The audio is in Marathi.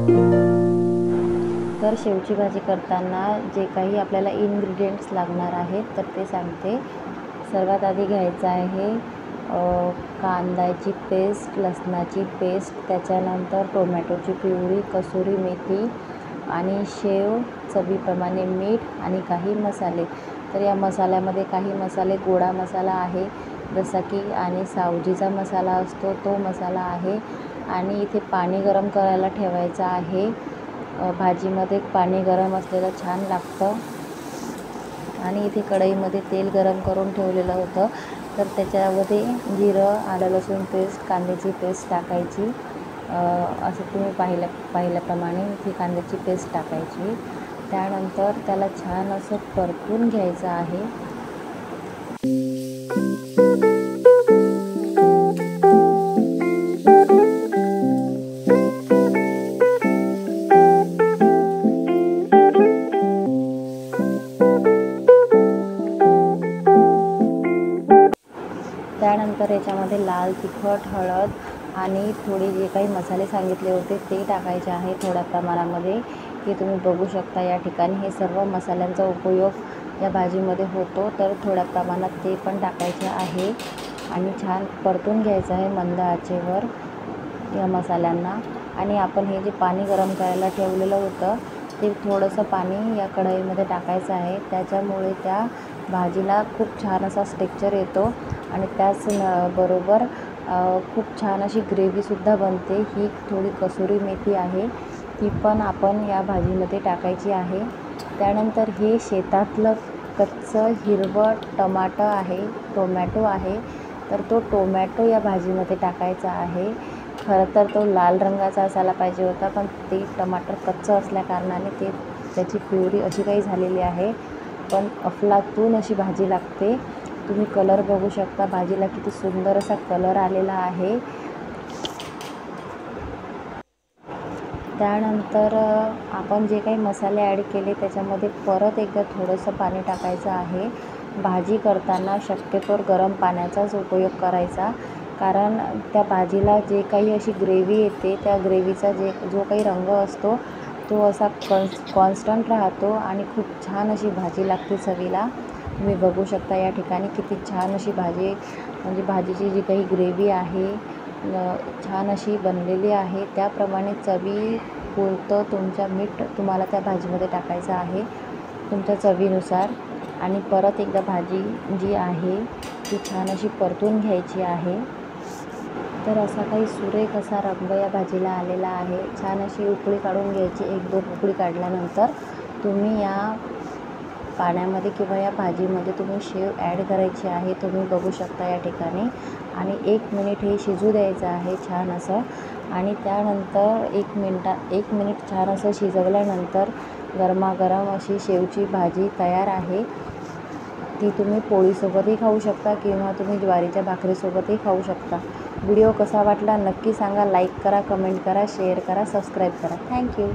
तर शेवची भाजी करताना जे काही आपल्याला इन्ग्रेडियंट्स लागणार आहेत तर ते सांगते। सर्वात आधी घ्यायचं आहे कांद्याची पेस्ट, लसणाची पेस्ट, त्याच्यानंतर टोमॅटोची प्युरी, कसुरी मेथी आणि शेव, चवीप्रमाणे मीठ आणि काही मसाले। तर या मसाल्यामध्ये काही मसाले गोडा मसाला आहे जसा की आणि सावजीचा मसाला असतो तो मसाला आहे। आणि इथे पाणी गरम करायला ठेवायचं आहे। भाजीमध्ये पाणी गरम असलेलं छान लागतं। आणि इथे कढईमध्ये तेल गरम करून ठेवलेलं होतं तर त्याच्यामध्ये जिरं, आलं लसूण पेस्ट, कांद्याची पेस्ट टाकायची। असं तुम्ही पाहिल्याप्रमाणे इथे कांद्याची पेस्ट टाकायची। त्यानंतर त्याला छान असं परतून घ्यायचं आहे। त्यानंतर याच्यामध्ये लाल तिखट, हळद आणि थोडे जे काही मसाले सांगितले होते ते टाकायचे आहे थोड्या प्रमाणामध्ये। हे तुम्ही बघू शकता या ठिकाणी हे सर्व मसाल्यांचा उपयोग या भाजीमध्ये होतो तर थोड्या प्रमाणात ते पण टाकायचे आहे आणि छान परतून घ्यायचं आहे मंद आचेवर या मसाल्यांना। आणि आपण हे जे पाणी गरम करायला ठेवलेलं होतं ते थोडंसं पाणी या कढईमध्ये टाकायचं आहे। त्याच्यामुळे त्या भाजीला खूप छान असा टेक्स्चर येतो आणि त्याच बरोबर खूप छान अशी ग्रेव्हीसुद्धा बनते। ही थोडी कसुरी मेथी आहे ती पण आपण या भाजीमध्ये टाकायची आहे। त्यानंतर हे शेतातलं कच्चं हिरवं टोमॅटो आहे तर तो टोमॅटो या भाजीमध्ये टाकायचा आहे। खरं तर तो लाल रंगाचा असायला पाहिजे होता पण ते टमाटर कच्चं असल्याकारणाने त्याची प्युरी अशी काही झालेली आहे। पण अफलातून अशी भाजी लागते। तुम्ही कलर बघू शकता भाजीला किती सुंदर असा कलर आलेला आहे। त्यानंतर आपण जे काही मसाले ॲड केले त्याच्यामध्ये परत एकदा थोडंसं पाणी टाकायचं आहे। भाजी करताना शक्यतोवर गरम पाण्याचाच उपयोग करायचा कारण त्या भाजीला जे काही अशी ग्रेव्ही येते त्या ग्रेव्हीचा जो काही रंग असतो तो असा कॉन्स्टंट राहतो आणि खूप छान अशी भाजी लागते चवीला। तुम्ही बघू शकता या ठिकाणी किती छान अशी भाजी म्हणजे भाजीची जी काही ग्रेव्ही आहे छान अशी बनलेली आहे। त्याप्रमाणे चवीपुरतं तुमच्या मीठ तुम्हाला त्या भाजीमध्ये टाकायचं आहे तुमच्या चवीनुसार। आणि परत एकदा भाजी जी आहे ती छान अशी परतून घ्यायची आहे। तर असा काही सुरेख असा रंग या भाजीला आलेला आहे। छान अशी उकळी काढून घ्यायची। 1-2 उकळी काढल्यानंतर तुम्ही या पाण्यामध्ये किंवा या भाजीमध्ये तुम्ही शेव ॲड करायची आहे। तुम्ही बघू शकता या ठिकाणी आणि 1 मिनिट हे शिजू द्यायचं आहे छान असं। आणि त्यानंतर 1 मिनिट छान असं शिजवल्यानंतर गरमागरम अशी शेवची भाजी तयार आहे। ती तुम्ही पोळीसोबतही खाऊ शकता किंवा तुम्ही ज्वारीच्या भाकरीसोबतही खाऊ शकता। व्हिडिओ कसा वाटला नक्की सांगा। लाईक करा, कमेंट करा, शेअर करा, सबस्क्राईब करा। थँक्यू।